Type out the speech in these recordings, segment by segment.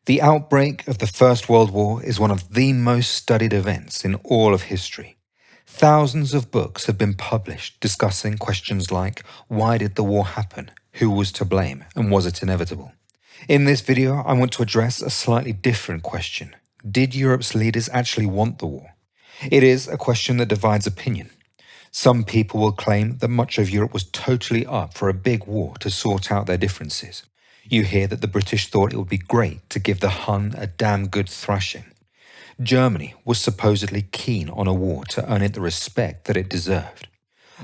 The outbreak of the First World War is one of the most studied events in all of history. Thousands of books have been published discussing questions like, why did the war happen, who was to blame, and was it inevitable? In this video, I want to address a slightly different question. Did Europe's leaders actually want the war? It is a question that divides opinion. Some people will claim that much of Europe was totally up for a big war to sort out their differences. You hear that the British thought it would be great to give the Hun a damn good thrashing. Germany was supposedly keen on a war to earn it the respect that it deserved.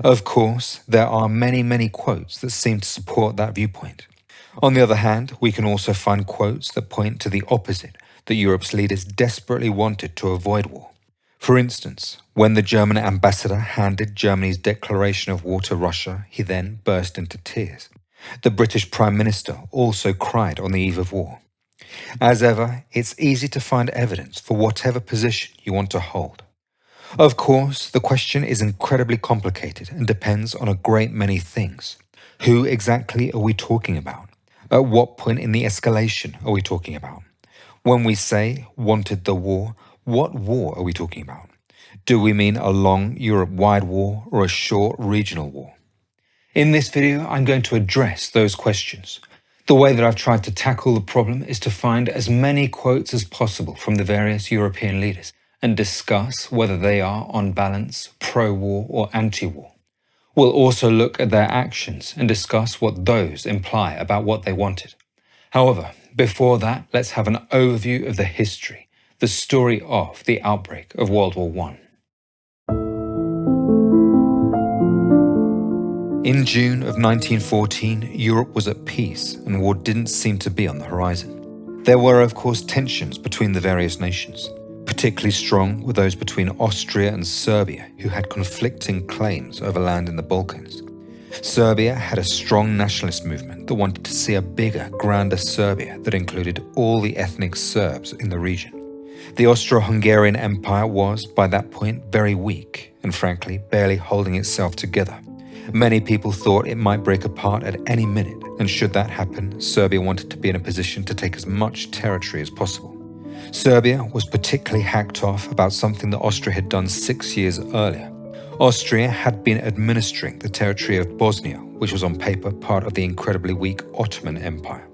Of course, there are many quotes that seem to support that viewpoint. On the other hand, we can also find quotes that point to the opposite, that Europe's leaders desperately wanted to avoid war. For instance, when the German ambassador handed Germany's declaration of war to Russia, he then burst into tears. The British Prime Minister also cried on the eve of war. As ever, it's easy to find evidence for whatever position you want to hold. Of course, the question is incredibly complicated and depends on a great many things. Who exactly are we talking about? At what point in the escalation are we talking about? When we say wanted the war, what war are we talking about? Do we mean a long Europe-wide war or a short regional war? In this video, I'm going to address those questions. The way that I've tried to tackle the problem is to find as many quotes as possible from the various European leaders and discuss whether they are, on balance, pro-war or anti-war. We'll also look at their actions and discuss what those imply about what they wanted. However, before that, let's have an overview of the history, the story of the outbreak of World War I. In June of 1914, Europe was at peace and war didn't seem to be on the horizon. There were, of course, tensions between the various nations. Particularly strong were those between Austria and Serbia, who had conflicting claims over land in the Balkans. Serbia had a strong nationalist movement that wanted to see a bigger, grander Serbia that included all the ethnic Serbs in the region. The Austro-Hungarian Empire was, by that point, very weak and, frankly, barely holding itself together. Many people thought it might break apart at any minute, and should that happen, Serbia wanted to be in a position to take as much territory as possible. Serbia was particularly hacked off about something that Austria had done 6 years earlier. Austria had been administering the territory of Bosnia, which was on paper part of the incredibly weak Ottoman Empire.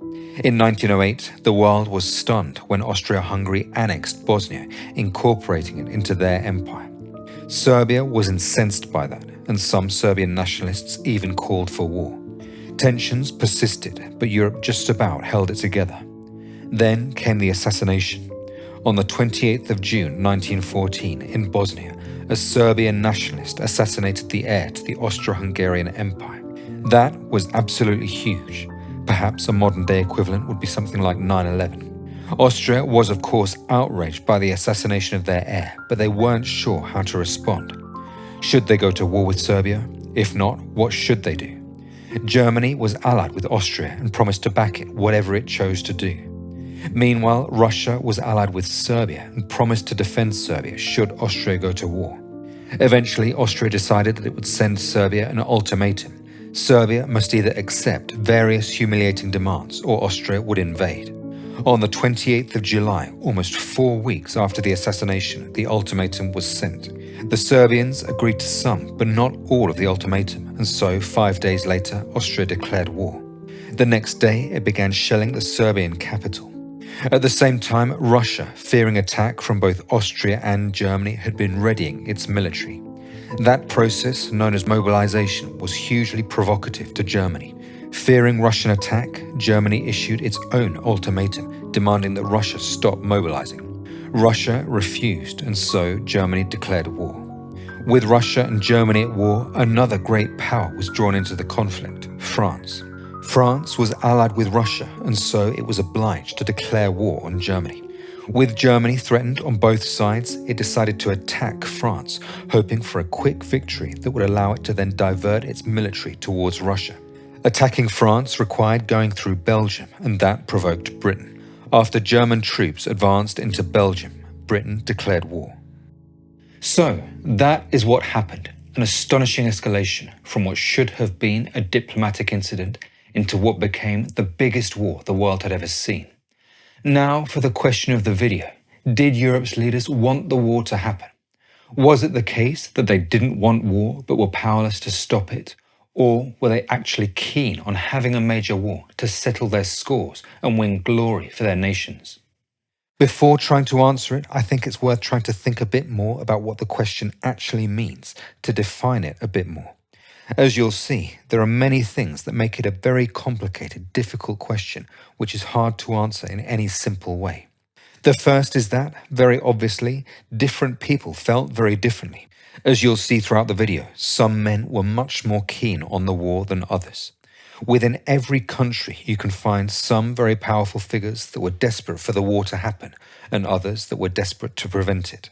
In 1908, the world was stunned when Austria-Hungary annexed Bosnia, incorporating it into their empire. Serbia was incensed by that, and some Serbian nationalists even called for war. Tensions persisted, but Europe just about held it together. Then came the assassination. On the 28th of June 1914, in Bosnia, a Serbian nationalist assassinated the heir to the Austro-Hungarian Empire. That was absolutely huge. Perhaps a modern-day equivalent would be something like 9/11. Austria was, of course, outraged by the assassination of their heir, but they weren't sure how to respond. Should they go to war with Serbia? If not, what should they do? Germany was allied with Austria and promised to back it, whatever it chose to do. Meanwhile, Russia was allied with Serbia and promised to defend Serbia should Austria go to war. Eventually, Austria decided that it would send Serbia an ultimatum. Serbia must either accept various humiliating demands or Austria would invade. On the 28th of July, almost 4 weeks after the assassination, the ultimatum was sent. The Serbians agreed to some, but not all of the ultimatum, and so 5 days later, Austria declared war. The next day, it began shelling the Serbian capital. At the same time, Russia, fearing attack from both Austria and Germany, had been readying its military. That process, known as mobilization, was hugely provocative to Germany. Fearing Russian attack, Germany issued its own ultimatum, demanding that Russia stop mobilizing. Russia refused, and so Germany declared war. With Russia and Germany at war, another great power was drawn into the conflict, France. France was allied with Russia, and so it was obliged to declare war on Germany. With Germany threatened on both sides, it decided to attack France, hoping for a quick victory that would allow it to then divert its military towards Russia. Attacking France required going through Belgium, and that provoked Britain. After German troops advanced into Belgium, Britain declared war. So, that is what happened, an astonishing escalation from what should have been a diplomatic incident into what became the biggest war the world had ever seen. Now for the question of the video. Did Europe's leaders want the war to happen? Was it the case that they didn't want war but were powerless to stop it? Or were they actually keen on having a major war to settle their scores and win glory for their nations? Before trying to answer it, I think it's worth trying to think a bit more about what the question actually means, to define it a bit more. As you'll see, there are many things that make it a very complicated, difficult question, which is hard to answer in any simple way. The first is that, very obviously, different people felt very differently. As you'll see throughout the video, some men were much more keen on the war than others. Within every country, you can find some very powerful figures that were desperate for the war to happen, and others that were desperate to prevent it.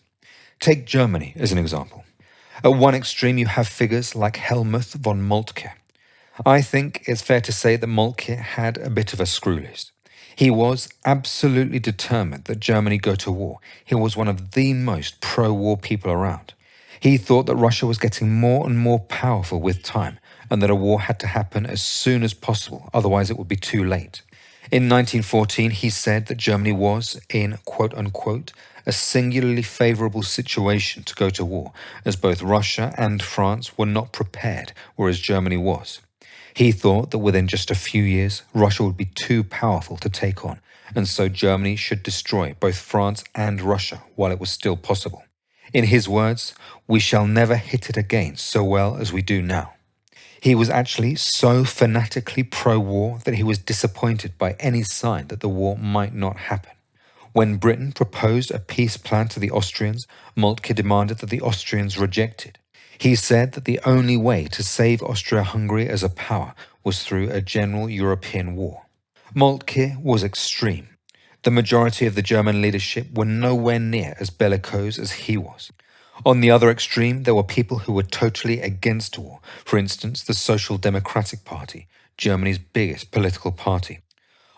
Take Germany as an example. At one extreme, you have figures like Helmuth von Moltke. I think it's fair to say that Moltke had a bit of a screw loose. He was absolutely determined that Germany go to war. He was one of the most pro-war people around. He thought that Russia was getting more and more powerful with time, and that a war had to happen as soon as possible, otherwise it would be too late. In 1914, he said that Germany was in, quote-unquote, a singularly favourable situation to go to war, as both Russia and France were not prepared, whereas Germany was. He thought that within just a few years, Russia would be too powerful to take on, and so Germany should destroy both France and Russia while it was still possible. In his words, "We shall never hit it again so well as we do now." He was actually so fanatically pro-war that he was disappointed by any sign that the war might not happen. When Britain proposed a peace plan to the Austrians, Moltke demanded that the Austrians reject it. He said that the only way to save Austria-Hungary as a power was through a general European war. Moltke was extreme. The majority of the German leadership were nowhere near as bellicose as he was. On the other extreme, there were people who were totally against war. For instance, the Social Democratic Party, Germany's biggest political party.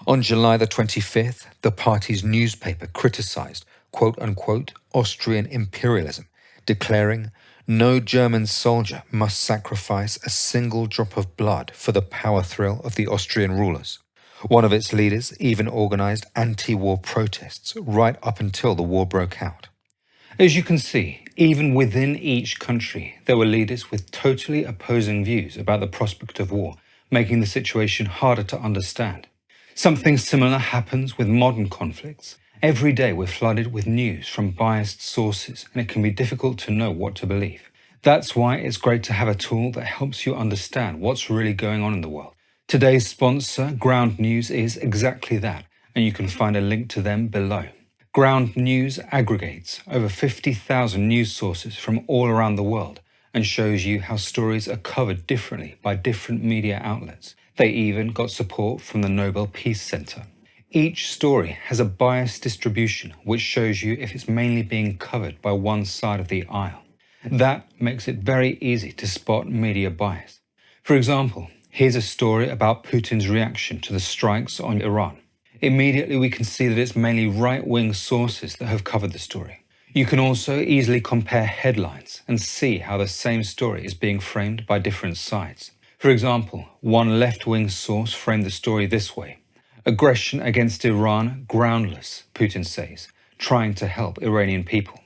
On July the 25th, the party's newspaper criticized, quote-unquote, Austrian imperialism, declaring, "No German soldier must sacrifice a single drop of blood for the power thrill of the Austrian rulers." One of its leaders even organized anti-war protests right up until the war broke out. As you can see, even within each country, there were leaders with totally opposing views about the prospect of war, making the situation harder to understand. Something similar happens with modern conflicts. Every day we're flooded with news from biased sources, and it can be difficult to know what to believe. That's why it's great to have a tool that helps you understand what's really going on in the world. Today's sponsor, Ground News, is exactly that, and you can find a link to them below. Ground News aggregates over 50,000 news sources from all around the world and shows you how stories are covered differently by different media outlets. They even got support from the Nobel Peace Center. Each story has a biased distribution which shows you if it's mainly being covered by one side of the aisle. That makes it very easy to spot media bias. For example, here's a story about Putin's reaction to the strikes on Iran. Immediately we can see that it's mainly right-wing sources that have covered the story. You can also easily compare headlines and see how the same story is being framed by different sides. For example, one left-wing source framed the story this way: "Aggression against Iran groundless," Putin says, trying to help Iranian people.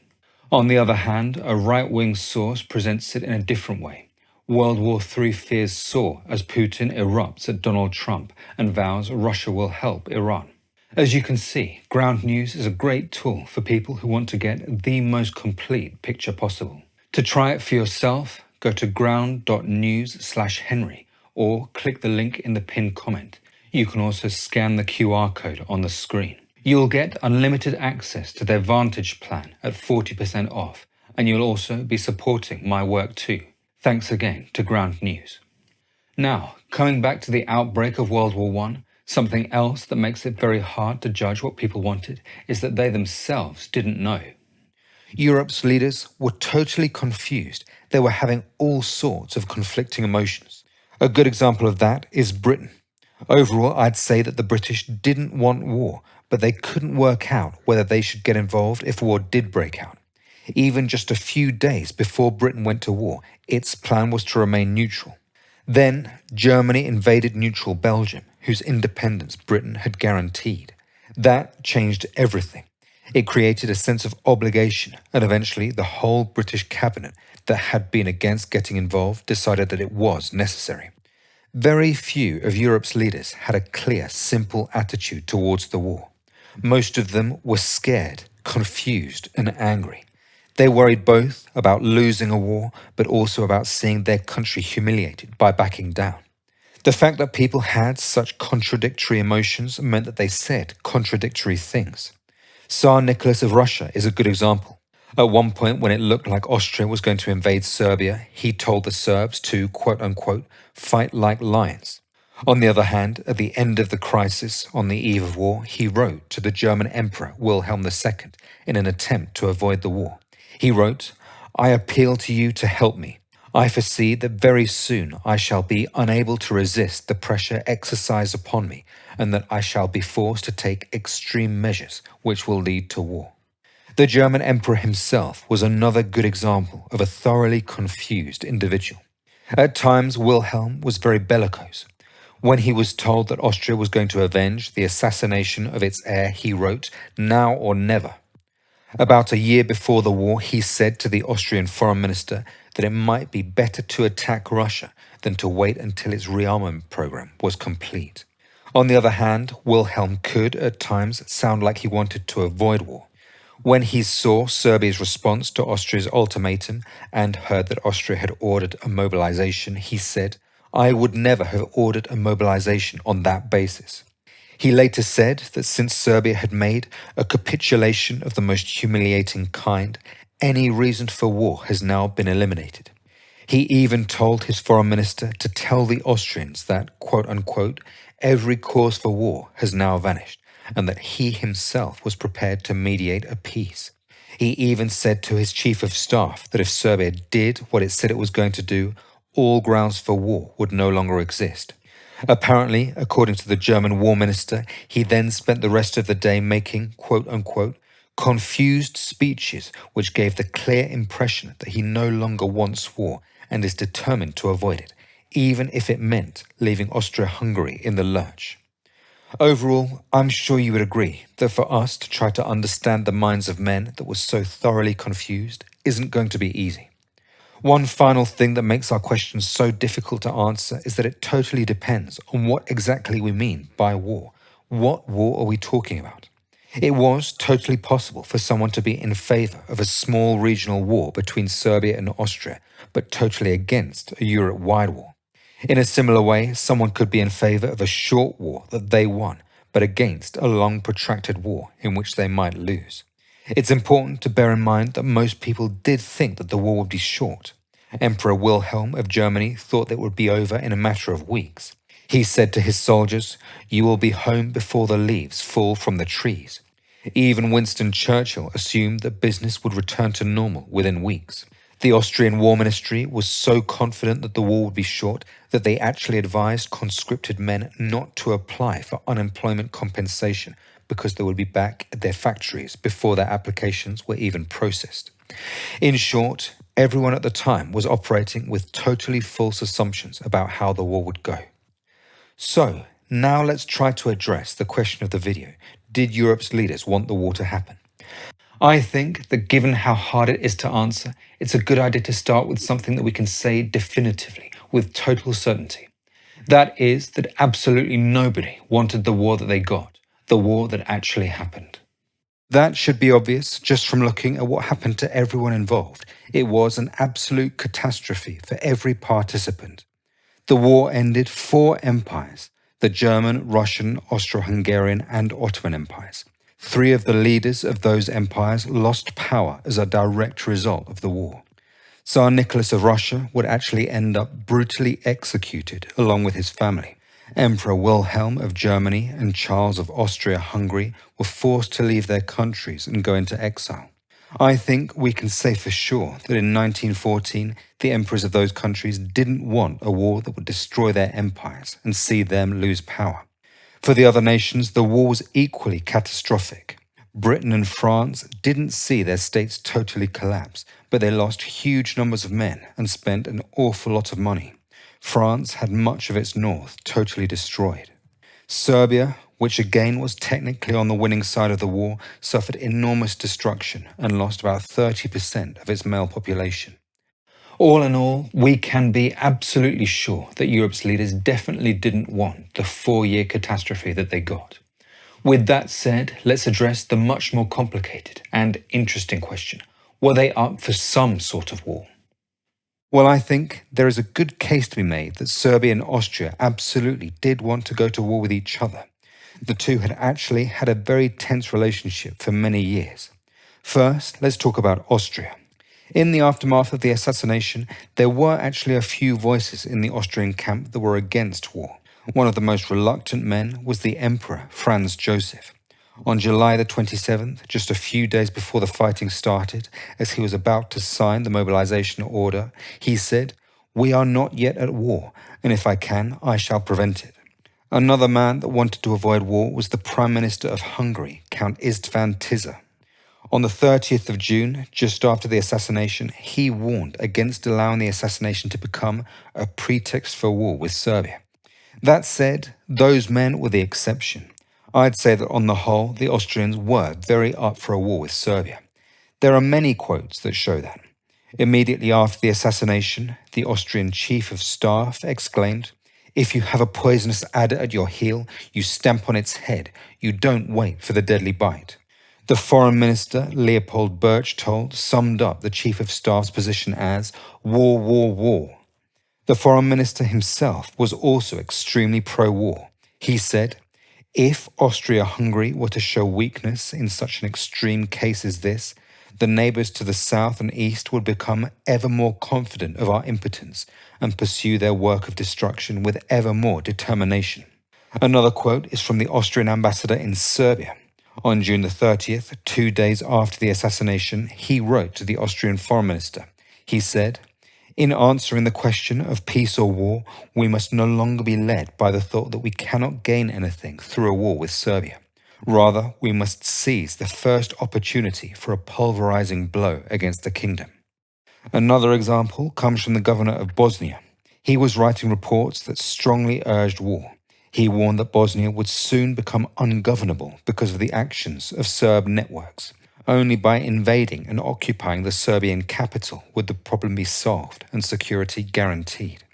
On the other hand, a right-wing source presents it in a different way. World War III fears soar as Putin erupts at Donald Trump and vows Russia will help Iran. As you can see, Ground News is a great tool for people who want to get the most complete picture possible. To try it for yourself, go to ground.news/Henry or click the link in the pinned comment. You can also scan the QR code on the screen. You'll get unlimited access to their Vantage plan at 40% off, and you'll also be supporting my work too. Thanks again to Ground News. Now, coming back to the outbreak of World War I, something else that makes it very hard to judge what people wanted is that they themselves didn't know. Europe's leaders were totally confused. They were having all sorts of conflicting emotions. A good example of that is Britain. Overall, I'd say that the British didn't want war, but they couldn't work out whether they should get involved if war did break out. Even just a few days before Britain went to war, its plan was to remain neutral. Then, Germany invaded neutral Belgium, whose independence Britain had guaranteed. That changed everything. It created a sense of obligation, and eventually the whole British cabinet that had been against getting involved decided that it was necessary. Very few of Europe's leaders had a clear, simple attitude towards the war. Most of them were scared, confused, and angry. They worried both about losing a war, but also about seeing their country humiliated by backing down. The fact that people had such contradictory emotions meant that they said contradictory things. Tsar Nicholas of Russia is a good example. At one point, when it looked like Austria was going to invade Serbia, he told the Serbs to, quote-unquote, fight like lions. On the other hand, at the end of the crisis, on the eve of war, he wrote to the German Emperor Wilhelm II in an attempt to avoid the war. He wrote, "I appeal to you to help me. I foresee that very soon I shall be unable to resist the pressure exercised upon me, and that I shall be forced to take extreme measures which will lead to war." The German emperor himself was another good example of a thoroughly confused individual. At times, Wilhelm was very bellicose. When he was told that Austria was going to avenge the assassination of its heir, he wrote, "Now or never." About a year before the war, he said to the Austrian foreign minister that it might be better to attack Russia than to wait until its rearmament program was complete. On the other hand, Wilhelm could, at times, sound like he wanted to avoid war. When he saw Serbia's response to Austria's ultimatum and heard that Austria had ordered a mobilization, he said, "I would never have ordered a mobilization on that basis." He later said that since Serbia had made a capitulation of the most humiliating kind, any reason for war has now been eliminated. He even told his foreign minister to tell the Austrians that, quote-unquote, every cause for war has now vanished, and that he himself was prepared to mediate a peace. He even said to his chief of staff that if Serbia did what it said it was going to do, all grounds for war would no longer exist. Apparently, according to the German war minister, he then spent the rest of the day making, quote-unquote, confused speeches which gave the clear impression that he no longer wants war and is determined to avoid it, even if it meant leaving Austria-Hungary in the lurch. Overall, I'm sure you would agree that for us to try to understand the minds of men that were so thoroughly confused isn't going to be easy. One final thing that makes our questions so difficult to answer is that it totally depends on what exactly we mean by war. What war are we talking about? It was totally possible for someone to be in favor of a small regional war between Serbia and Austria, but totally against a Europe-wide war. In a similar way, someone could be in favor of a short war that they won, but against a long protracted war in which they might lose. It's important to bear in mind that most people did think that the war would be short. Emperor Wilhelm of Germany thought that it would be over in a matter of weeks. He said to his soldiers, "You will be home before the leaves fall from the trees." Even Winston Churchill assumed that business would return to normal within weeks. The Austrian War Ministry was so confident that the war would be short that they actually advised conscripted men not to apply for unemployment compensation because they would be back at their factories before their applications were even processed. In short, everyone at the time was operating with totally false assumptions about how the war would go. So, now let's try to address the question of the video. Did Europe's leaders want the war to happen? I think that given how hard it is to answer, it's a good idea to start with something that we can say definitively, with total certainty. That is that absolutely nobody wanted the war that they got, the war that actually happened. That should be obvious just from looking at what happened to everyone involved. It was an absolute catastrophe for every participant. The war ended 4 empires, the German, Russian, Austro-Hungarian and Ottoman empires. 3 of the leaders of those empires lost power as a direct result of the war. Tsar Nicholas of Russia would actually end up brutally executed along with his family. Emperor Wilhelm of Germany and Charles of Austria-Hungary were forced to leave their countries and go into exile. I think we can say for sure that in 1914, the emperors of those countries didn't want a war that would destroy their empires and see them lose power. For the other nations, the war was equally catastrophic. Britain and France didn't see their states totally collapse, but they lost huge numbers of men and spent an awful lot of money. France had much of its north totally destroyed. Serbia, which again was technically on the winning side of the war, suffered enormous destruction and lost about 30% of its male population. All in all, we can be absolutely sure that Europe's leaders definitely didn't want the 4-year catastrophe that they got. With that said, let's address the much more complicated and interesting question. Were they up for some sort of war? Well, I think there is a good case to be made that Serbia and Austria absolutely did want to go to war with each other. The two had actually had a very tense relationship for many years. First, let's talk about Austria. In the aftermath of the assassination, there were actually a few voices in the Austrian camp that were against war. One of the most reluctant men was the Emperor Franz Joseph. On July the 27th, just a few days before the fighting started, as he was about to sign the mobilization order, he said, "We are not yet at war, and if I can, I shall prevent it." Another man that wanted to avoid war was the Prime Minister of Hungary, Count István Tisza. On the 30th of June, just after the assassination, he warned against allowing the assassination to become a pretext for war with Serbia. That said, those men were the exception. I'd say that on the whole, the Austrians were very up for a war with Serbia. There are many quotes that show that. Immediately after the assassination, the Austrian Chief of Staff exclaimed, "If you have a poisonous adder at your heel, you stamp on its head. You don't wait for the deadly bite." The Foreign Minister, Leopold Berchtold, summed up the Chief of Staff's position as war, war, war. The Foreign Minister himself was also extremely pro-war. He said, "If Austria-Hungary were to show weakness in such an extreme case as this, the neighbours to the south and east would become ever more confident of our impotence and pursue their work of destruction with ever more determination." Another quote is from the Austrian ambassador in Serbia. On June the 30th, 2 days after the assassination, he wrote to the Austrian Foreign Minister. He said, "In answering the question of peace or war, we must no longer be led by the thought that we cannot gain anything through a war with Serbia. Rather, we must seize the first opportunity for a pulverizing blow against the kingdom." Another example comes from the governor of Bosnia. He was writing reports that strongly urged war. He warned that Bosnia would soon become ungovernable because of the actions of Serb networks. Only by invading and occupying the Serbian capital would the problem be solved and security guaranteed.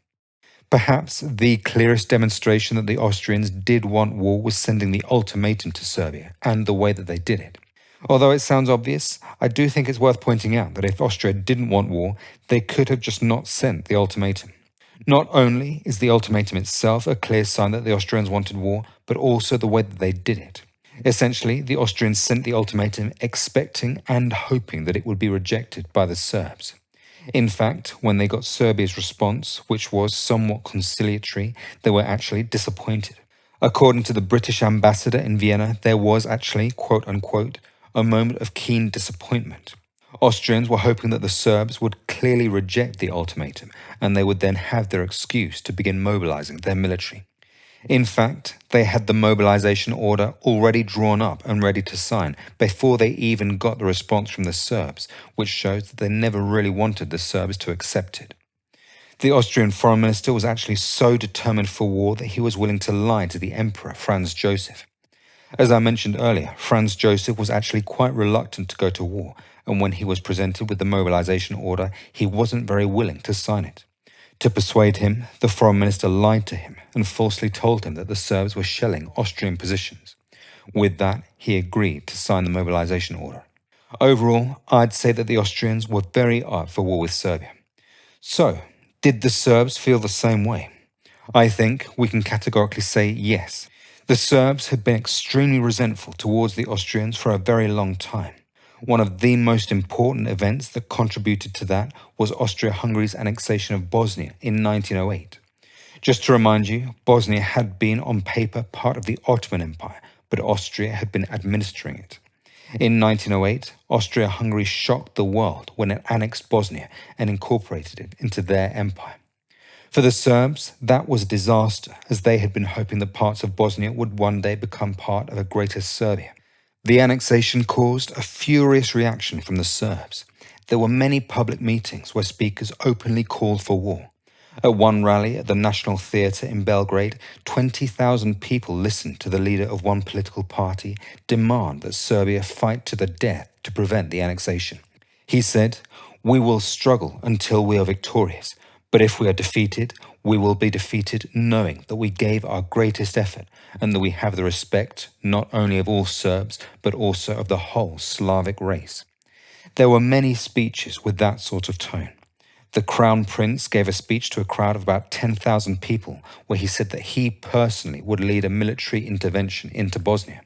Perhaps the clearest demonstration that the Austrians did want war was sending the ultimatum to Serbia and the way that they did it. Although it sounds obvious, I do think it's worth pointing out that if Austria didn't want war, they could have just not sent the ultimatum. Not only is the ultimatum itself a clear sign that the Austrians wanted war, but also the way that they did it. Essentially, the Austrians sent the ultimatum expecting and hoping that it would be rejected by the Serbs. In fact, when they got Serbia's response, which was somewhat conciliatory, they were actually disappointed. According to the British ambassador in Vienna, there was actually, quote-unquote, a moment of keen disappointment. Austrians were hoping that the Serbs would clearly reject the ultimatum, and they would then have their excuse to begin mobilizing their military. In fact, they had the mobilization order already drawn up and ready to sign before they even got the response from the Serbs, which shows that they never really wanted the Serbs to accept it. The Austrian foreign minister was actually so determined for war that he was willing to lie to the Emperor Franz Joseph. As I mentioned earlier, Franz Joseph was actually quite reluctant to go to war, and when he was presented with the mobilization order, he wasn't very willing to sign it. To persuade him, the foreign minister lied to him and falsely told him that the Serbs were shelling Austrian positions. With that, he agreed to sign the mobilization order. Overall, I'd say that the Austrians were very up for war with Serbia. So, did the Serbs feel the same way? I think we can categorically say yes. The Serbs had been extremely resentful towards the Austrians for a very long time. One of the most important events that contributed to that was Austria-Hungary's annexation of Bosnia in 1908. Just to remind you, Bosnia had been on paper part of the Ottoman Empire, but Austria had been administering it. In 1908, Austria-Hungary shocked the world when it annexed Bosnia and incorporated it into their empire. For the Serbs, that was a disaster, as they had been hoping that parts of Bosnia would one day become part of a greater Serbia. The annexation caused a furious reaction from the Serbs. There were many public meetings where speakers openly called for war. At one rally at the National Theatre in Belgrade, 20,000 people listened to the leader of one political party demand that Serbia fight to the death to prevent the annexation. He said, "We will struggle until we are victorious, but if we are defeated, we will be defeated knowing that we gave our greatest effort and that we have the respect not only of all Serbs, but also of the whole Slavic race." There were many speeches with that sort of tone. The Crown Prince gave a speech to a crowd of about 10,000 people where he said that he personally would lead a military intervention into Bosnia.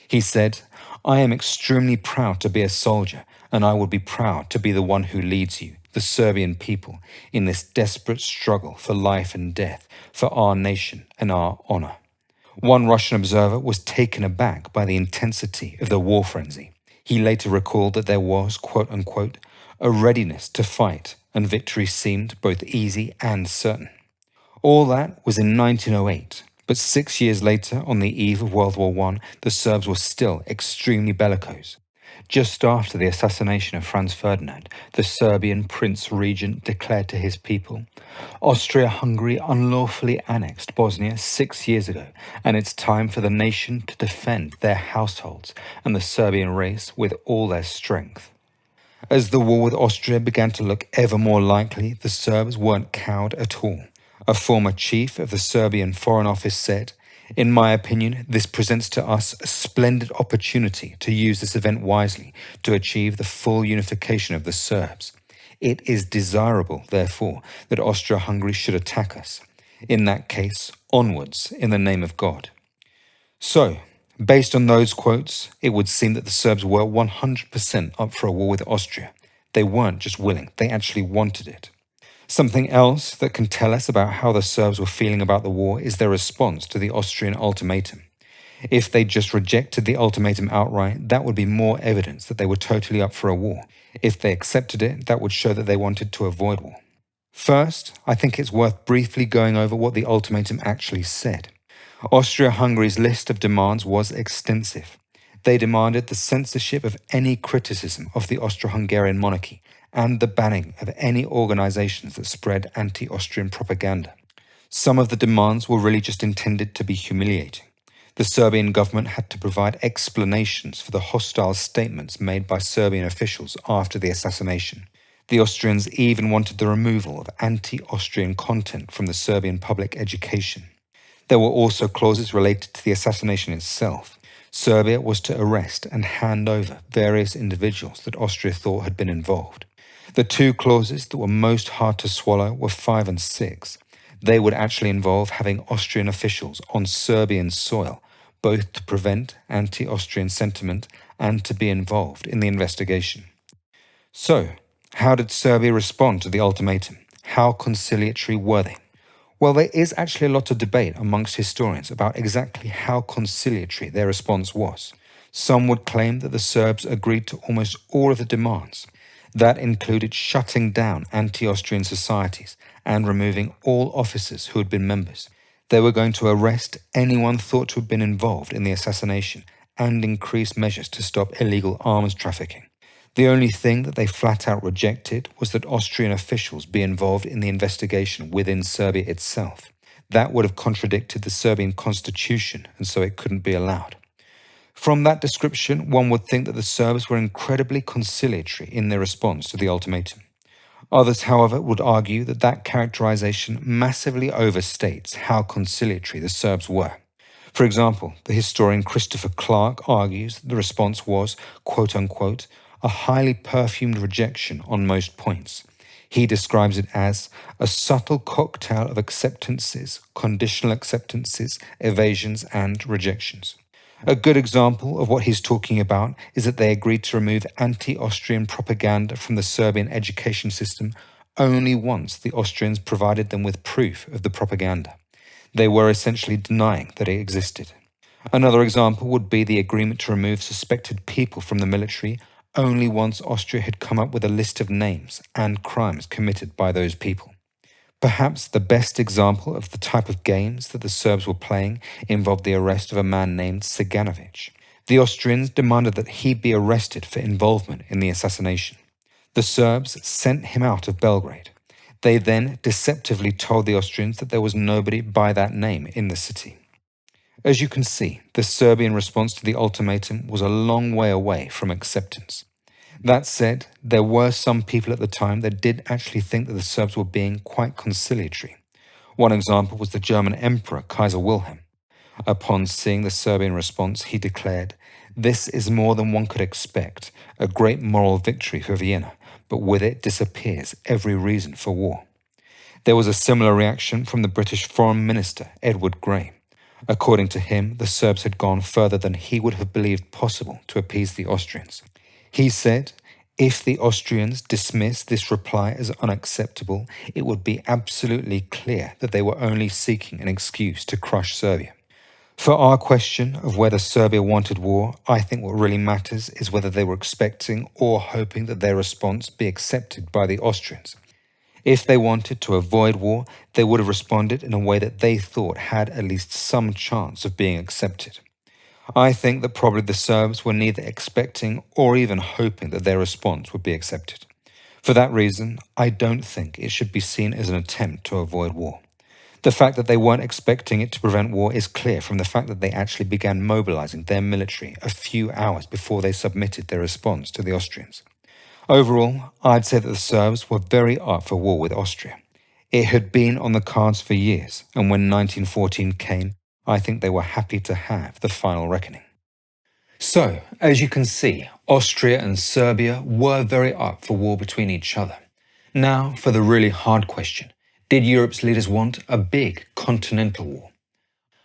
He said, "I am extremely proud to be a soldier, and I would be proud to be the one who leads you, the Serbian people, in this desperate struggle for life and death, for our nation and our honor." One Russian observer was taken aback by the intensity of the war frenzy. He later recalled that there was, quote-unquote, "a readiness to fight, and victory seemed both easy and certain." All that was in 1908, but 6 years later, on the eve of World War I, the Serbs were still extremely bellicose. Just after the assassination of Franz Ferdinand, the Serbian Prince Regent declared to his people, "Austria-Hungary unlawfully annexed Bosnia 6 years ago, and it's time for the nation to defend their households and the Serbian race with all their strength." As the war with Austria began to look ever more likely, the Serbs weren't cowed at all. A former chief of the Serbian Foreign Office said, "In my opinion, this presents to us a splendid opportunity to use this event wisely to achieve the full unification of the Serbs. It is desirable, therefore, that Austria-Hungary should attack us. In that case, onwards, in the name of God." So, based on those quotes, it would seem that the Serbs were 100% up for a war with Austria. They weren't just willing, they actually wanted it. Something else that can tell us about how the Serbs were feeling about the war is their response to the Austrian ultimatum. If they just rejected the ultimatum outright, that would be more evidence that they were totally up for a war. If they accepted it, that would show that they wanted to avoid war. First, I think it's worth briefly going over what the ultimatum actually said. Austria-Hungary's list of demands was extensive. They demanded the censorship of any criticism of the Austro-Hungarian monarchy and the banning of any organizations that spread anti-Austrian propaganda. Some of the demands were really just intended to be humiliating. The Serbian government had to provide explanations for the hostile statements made by Serbian officials after the assassination. The Austrians even wanted the removal of anti-Austrian content from the Serbian public education. There were also clauses related to the assassination itself. Serbia was to arrest and hand over various individuals that Austria thought had been involved. The two clauses that were most hard to swallow were 5 and 6. They would actually involve having Austrian officials on Serbian soil, both to prevent anti-Austrian sentiment and to be involved in the investigation. So, how did Serbia respond to the ultimatum? How conciliatory were they? Well, there is actually a lot of debate amongst historians about exactly how conciliatory their response was. Some would claim that the Serbs agreed to almost all of the demands. That included shutting down anti-Austrian societies and removing all officers who had been members. They were going to arrest anyone thought to have been involved in the assassination and increase measures to stop illegal arms trafficking. The only thing that they flat out rejected was that Austrian officials be involved in the investigation within Serbia itself. That would have contradicted the Serbian constitution, and so it couldn't be allowed. From that description, one would think that the Serbs were incredibly conciliatory in their response to the ultimatum. Others, however, would argue that that characterization massively overstates how conciliatory the Serbs were. For example, the historian Christopher Clark argues that the response was, quote-unquote, a highly perfumed rejection on most points. He describes it as a subtle cocktail of acceptances, conditional acceptances, evasions, and rejections. A good example of what he's talking about is that they agreed to remove anti-Austrian propaganda from the Serbian education system only once the Austrians provided them with proof of the propaganda. They were essentially denying that it existed. Another example would be the agreement to remove suspected people from the military only once Austria had come up with a list of names and crimes committed by those people. Perhaps the best example of the type of games that the Serbs were playing involved the arrest of a man named Ciganovic. The Austrians demanded that he be arrested for involvement in the assassination. The Serbs sent him out of Belgrade. They then deceptively told the Austrians that there was nobody by that name in the city. As you can see, the Serbian response to the ultimatum was a long way away from acceptance. That said, there were some people at the time that did actually think that the Serbs were being quite conciliatory. One example was the German Emperor Kaiser Wilhelm. Upon seeing the Serbian response, he declared, "This is more than one could expect, a great moral victory for Vienna, but with it disappears every reason for war." There was a similar reaction from the British Foreign Minister, Edward Grey. According to him, the Serbs had gone further than he would have believed possible to appease the Austrians. He said, if the Austrians dismiss this reply as unacceptable, it would be absolutely clear that they were only seeking an excuse to crush Serbia. For our question of whether Serbia wanted war, I think what really matters is whether they were expecting or hoping that their response be accepted by the Austrians. If they wanted to avoid war, they would have responded in a way that they thought had at least some chance of being accepted. I think that probably the Serbs were neither expecting or even hoping that their response would be accepted. For that reason, I don't think it should be seen as an attempt to avoid war. The fact that they weren't expecting it to prevent war is clear from the fact that they actually began mobilizing their military a few hours before they submitted their response to the Austrians. Overall, I'd say that the Serbs were very up for war with Austria. It had been on the cards for years, and when 1914 came, I think they were happy to have the final reckoning. So, as you can see, Austria and Serbia were very up for war between each other. Now, for the really hard question, did Europe's leaders want a big continental war?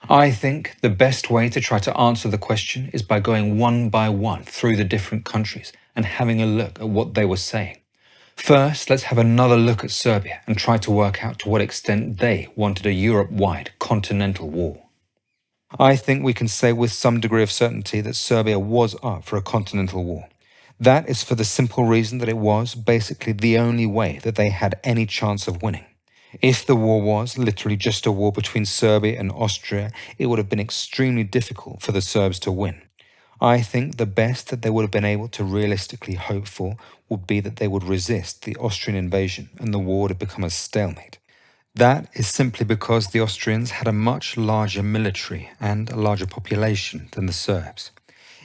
I think the best way to try to answer the question is by going one by one through the different countries and having a look at what they were saying. First, let's have another look at Serbia and try to work out to what extent they wanted a Europe-wide continental war. I think we can say with some degree of certainty that Serbia was up for a continental war. That is for the simple reason that it was basically the only way that they had any chance of winning. If the war was literally just a war between Serbia and Austria, it would have been extremely difficult for the Serbs to win. I think the best that they would have been able to realistically hope for would be that they would resist the Austrian invasion and the war would have become a stalemate. That is simply because the Austrians had a much larger military and a larger population than the Serbs.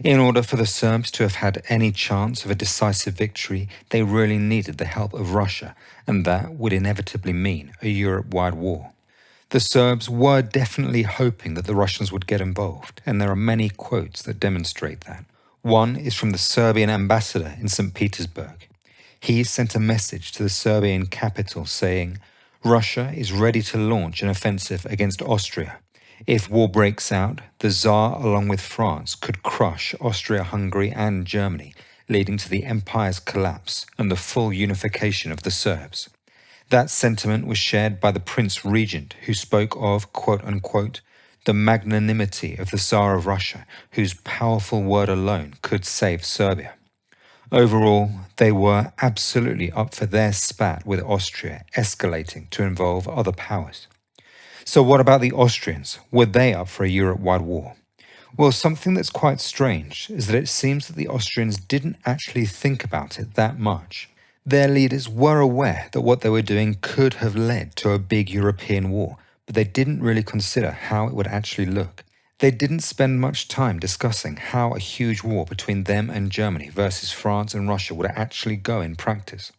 In order for the Serbs to have had any chance of a decisive victory, they really needed the help of Russia, and that would inevitably mean a Europe-wide war. The Serbs were definitely hoping that the Russians would get involved, and there are many quotes that demonstrate that. One is from the Serbian ambassador in St. Petersburg. He sent a message to the Serbian capital saying, "Russia is ready to launch an offensive against Austria. If war breaks out, the Tsar, along with France, could crush Austria-Hungary and Germany, leading to the empire's collapse and the full unification of the Serbs." That sentiment was shared by the Prince Regent, who spoke of, quote-unquote, the magnanimity of the Tsar of Russia, whose powerful word alone could save Serbia. Overall, they were absolutely up for their spat with Austria escalating to involve other powers. So what about the Austrians? Were they up for a Europe-wide war? Well, something that's quite strange is that it seems that the Austrians didn't actually think about it that much. Their leaders were aware that what they were doing could have led to a big European war, but they didn't really consider how it would actually look. They didn't spend much time discussing how a huge war between them and Germany versus France and Russia would actually go in practice.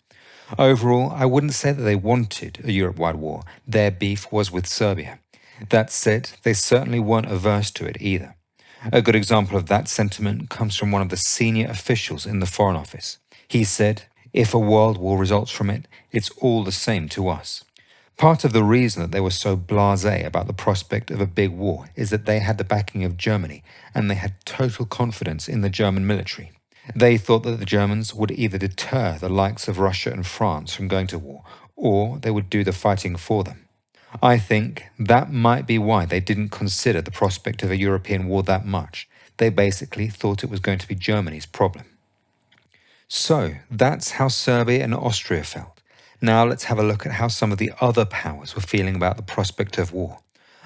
Overall, I wouldn't say that they wanted a Europe-wide war. Their beef was with Serbia. That said, they certainly weren't averse to it either. A good example of that sentiment comes from one of the senior officials in the Foreign Office. He said, "If a world war results from it, it's all the same to us." Part of the reason that they were so blasé about the prospect of a big war is that they had the backing of Germany and they had total confidence in the German military. They thought that the Germans would either deter the likes of Russia and France from going to war, or they would do the fighting for them. I think that might be why they didn't consider the prospect of a European war that much. They basically thought it was going to be Germany's problem. So that's how Serbia and Austria felt. Now let's have a look at how some of the other powers were feeling about the prospect of war.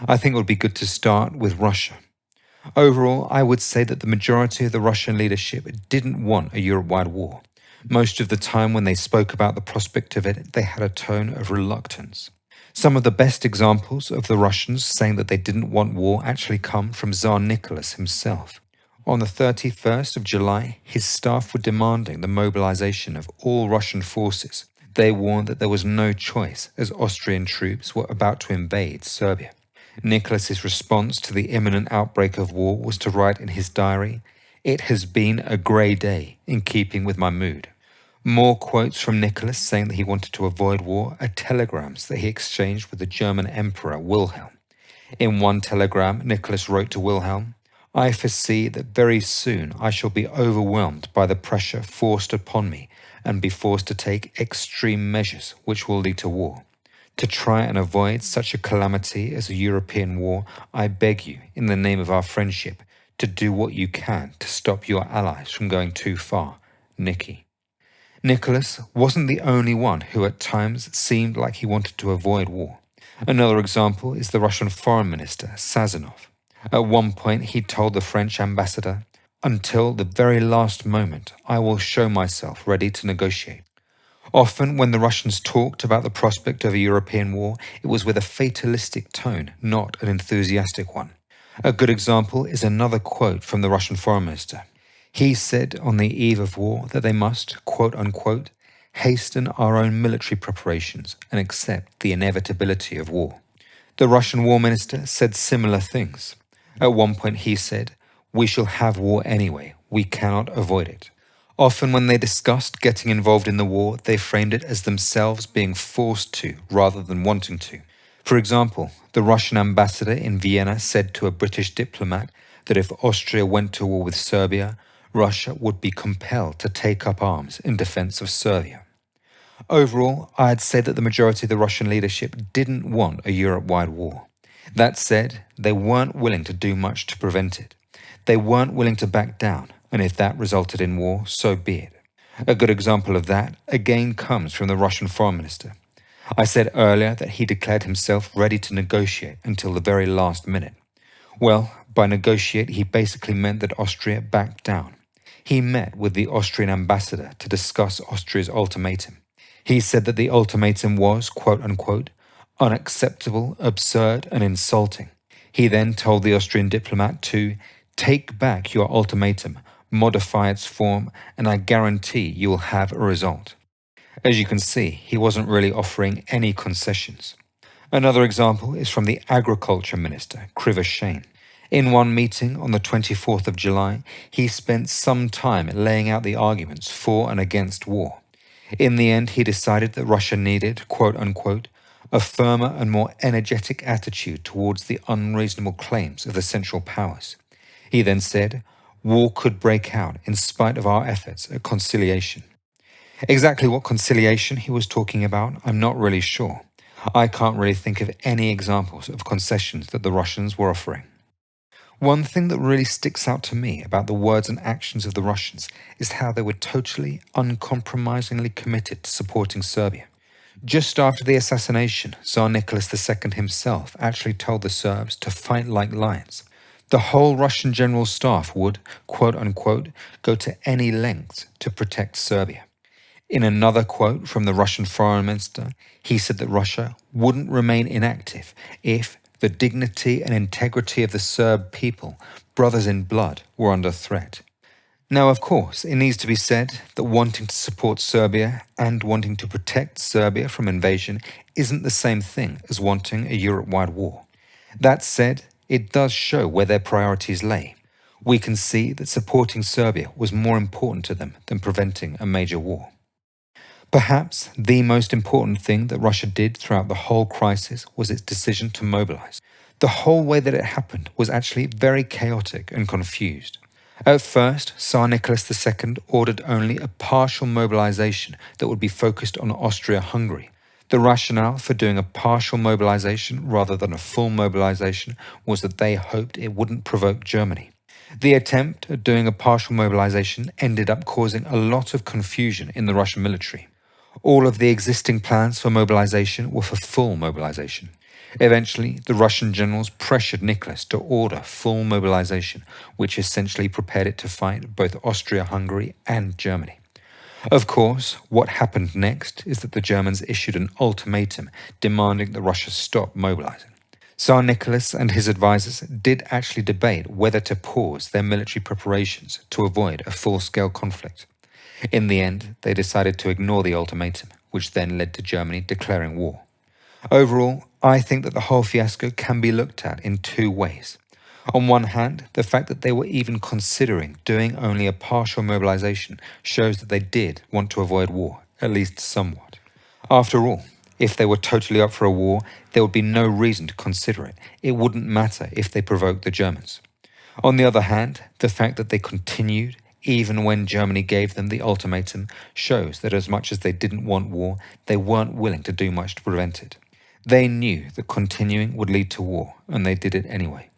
I think it would be good to start with Russia. Overall, I would say that the majority of the Russian leadership didn't want a Europe-wide war. Most of the time when they spoke about the prospect of it, they had a tone of reluctance. Some of the best examples of the Russians saying that they didn't want war actually come from Tsar Nicholas himself. On the 31st of July, his staff were demanding the mobilization of all Russian forces. They warned that there was no choice as Austrian troops were about to invade Serbia. Nicholas's response to the imminent outbreak of war was to write in his diary, "It has been a grey day, in keeping with my mood." More quotes from Nicholas saying that he wanted to avoid war are telegrams that he exchanged with the German Emperor Wilhelm. In one telegram, Nicholas wrote to Wilhelm, "I foresee that very soon I shall be overwhelmed by the pressure forced upon me and be forced to take extreme measures which will lead to war. To try and avoid such a calamity as a European war, I beg you, in the name of our friendship, to do what you can to stop your allies from going too far. Nicky." Nicholas wasn't the only one who at times seemed like he wanted to avoid war. Another example is the Russian Foreign Minister, Sazonov. At one point he told the French ambassador, "Until the very last moment, I will show myself ready to negotiate." Often when the Russians talked about the prospect of a European war, it was with a fatalistic tone, not an enthusiastic one. A good example is another quote from the Russian Foreign Minister. He said on the eve of war that they must, quote unquote, hasten our own military preparations and accept the inevitability of war. The Russian War Minister said similar things. At one point he said, "We shall have war anyway, we cannot avoid it." Often when they discussed getting involved in the war, they framed it as themselves being forced to rather than wanting to. For example, the Russian ambassador in Vienna said to a British diplomat that if Austria went to war with Serbia, Russia would be compelled to take up arms in defense of Serbia. Overall, I'd say that the majority of the Russian leadership didn't want a Europe-wide war. That said, they weren't willing to do much to prevent it. They weren't willing to back down, and if that resulted in war, so be it. A good example of that, again, comes from the Russian Foreign Minister. I said earlier that he declared himself ready to negotiate until the very last minute. Well, by negotiate, he basically meant that Austria backed down. He met with the Austrian ambassador to discuss Austria's ultimatum. He said that the ultimatum was, quote unquote, unacceptable, absurd, and insulting. He then told the Austrian diplomat to take back your ultimatum, modify its form, and I guarantee you will have a result. As you can see, he wasn't really offering any concessions. Another example is from the Agriculture Minister, Krivoshein. In one meeting on the 24th of July, he spent some time laying out the arguments for and against war. In the end, he decided that Russia needed, quote unquote, a firmer and more energetic attitude towards the unreasonable claims of the Central Powers. He then said, war could break out in spite of our efforts at conciliation. Exactly what conciliation he was talking about, I'm not really sure. I can't really think of any examples of concessions that the Russians were offering. One thing that really sticks out to me about the words and actions of the Russians is how they were totally, uncompromisingly committed to supporting Serbia. Just after the assassination, Tsar Nicholas II himself actually told the Serbs to fight like lions. The whole Russian general staff would, quote unquote, go to any lengths to protect Serbia. In another quote from the Russian Foreign Minister, he said that Russia wouldn't remain inactive if the dignity and integrity of the Serb people, brothers in blood, were under threat. Now, of course, it needs to be said that wanting to support Serbia and wanting to protect Serbia from invasion isn't the same thing as wanting a Europe-wide war. That said, it does show where their priorities lay. We can see that supporting Serbia was more important to them than preventing a major war. Perhaps the most important thing that Russia did throughout the whole crisis was its decision to mobilize. The whole way that it happened was actually very chaotic and confused. At first, Tsar Nicholas II ordered only a partial mobilization that would be focused on Austria-Hungary. The rationale for doing a partial mobilization rather than a full mobilization was that they hoped it wouldn't provoke Germany. The attempt at doing a partial mobilization ended up causing a lot of confusion in the Russian military. All of the existing plans for mobilization were for full mobilization. Eventually, the Russian generals pressured Nicholas to order full mobilization, which essentially prepared it to fight both Austria-Hungary and Germany. Of course, what happened next is that the Germans issued an ultimatum demanding that Russia stop mobilizing. Tsar Nicholas and his advisors did actually debate whether to pause their military preparations to avoid a full-scale conflict. In the end, they decided to ignore the ultimatum, which then led to Germany declaring war. Overall, I think that the whole fiasco can be looked at in two ways. On one hand, the fact that they were even considering doing only a partial mobilization shows that they did want to avoid war, at least somewhat. After all, if they were totally up for a war, there would be no reason to consider it. It wouldn't matter if they provoked the Germans. On the other hand, the fact that they continued, even when Germany gave them the ultimatum, shows that as much as they didn't want war, they weren't willing to do much to prevent it. They knew that continuing would lead to war, and they did it anyway.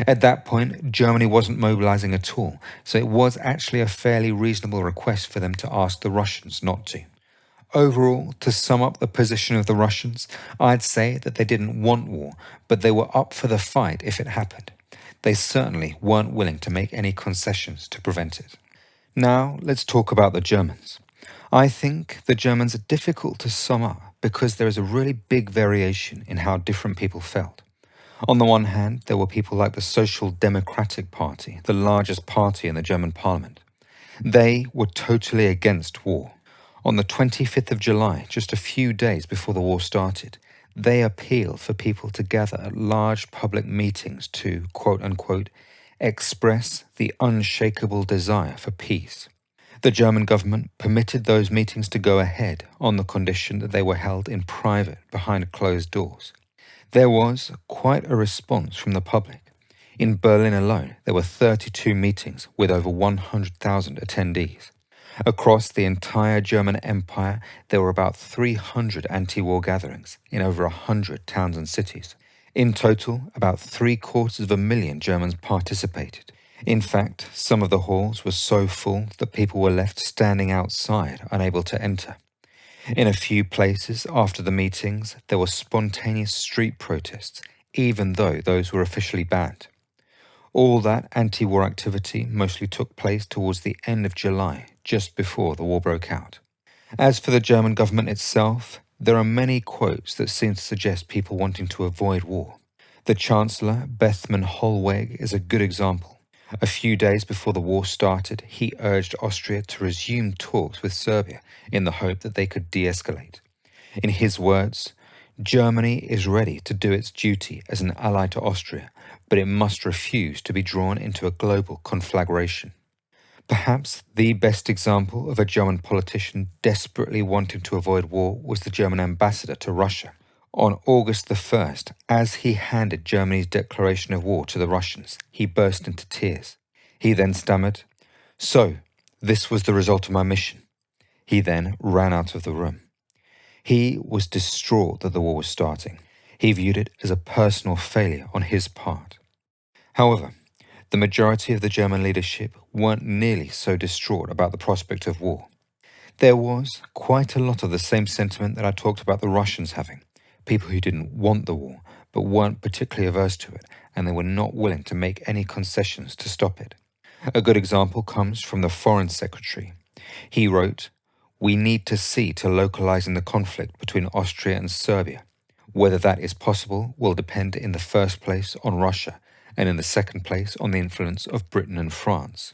At that point, Germany wasn't mobilizing at all, so it was actually a fairly reasonable request for them to ask the Russians not to. Overall, to sum up the position of the Russians, I'd say that they didn't want war, but they were up for the fight if it happened. They certainly weren't willing to make any concessions to prevent it. Now, let's talk about the Germans. I think the Germans are difficult to sum up because there is a really big variation in how different people felt. On the one hand, there were people like the Social Democratic Party, the largest party in the German parliament. They were totally against war. On the 25th of July, just a few days before the war started, they appealed for people to gather at large public meetings to, quote-unquote, express the unshakable desire for peace. The German government permitted those meetings to go ahead on the condition that they were held in private behind closed doors. There was quite a response from the public. In Berlin alone, there were 32 meetings with over 100,000 attendees. Across the entire German Empire, there were about 300 anti-war gatherings in over 100 towns and cities. In total, about 750,000 Germans participated. In fact, some of the halls were so full that people were left standing outside, unable to enter. In a few places after the meetings, there were spontaneous street protests, even though those were officially banned. All that anti-war activity mostly took place towards the end of July, just before the war broke out. As for the German government itself, there are many quotes that seem to suggest people wanting to avoid war. The Chancellor, Bethmann Hollweg, is a good example. A few days before the war started, he urged Austria to resume talks with Serbia in the hope that they could de-escalate. In his words, Germany is ready to do its duty as an ally to Austria, but it must refuse to be drawn into a global conflagration. Perhaps the best example of a German politician desperately wanting to avoid war was the German ambassador to Russia. On August the 1st, as he handed Germany's declaration of war to the Russians, he burst into tears. He then stammered, "So, this was the result of my mission." He then ran out of the room. He was distraught that the war was starting. He viewed it as a personal failure on his part. However, the majority of the German leadership weren't nearly so distraught about the prospect of war. There was quite a lot of the same sentiment that I talked about the Russians having. People who didn't want the war, but weren't particularly averse to it, and they were not willing to make any concessions to stop it. A good example comes from the Foreign Secretary. He wrote, "We need to see to localizing the conflict between Austria and Serbia. Whether that is possible will depend in the first place on Russia, and in the second place on the influence of Britain and France.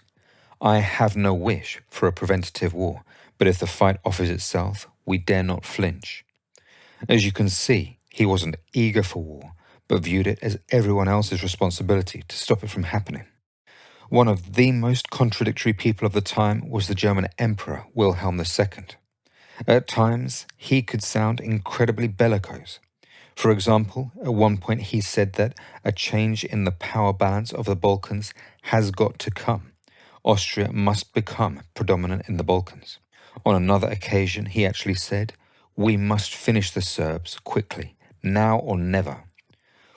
I have no wish for a preventative war, but if the fight offers itself, we dare not flinch." As you can see, he wasn't eager for war, but viewed it as everyone else's responsibility to stop it from happening. One of the most contradictory people of the time was the German Emperor Wilhelm II. At times, he could sound incredibly bellicose. For example, at one point he said that a change in the power balance of the Balkans has got to come. Austria must become predominant in the Balkans. On another occasion, he actually said, "We must finish the Serbs quickly, now or never."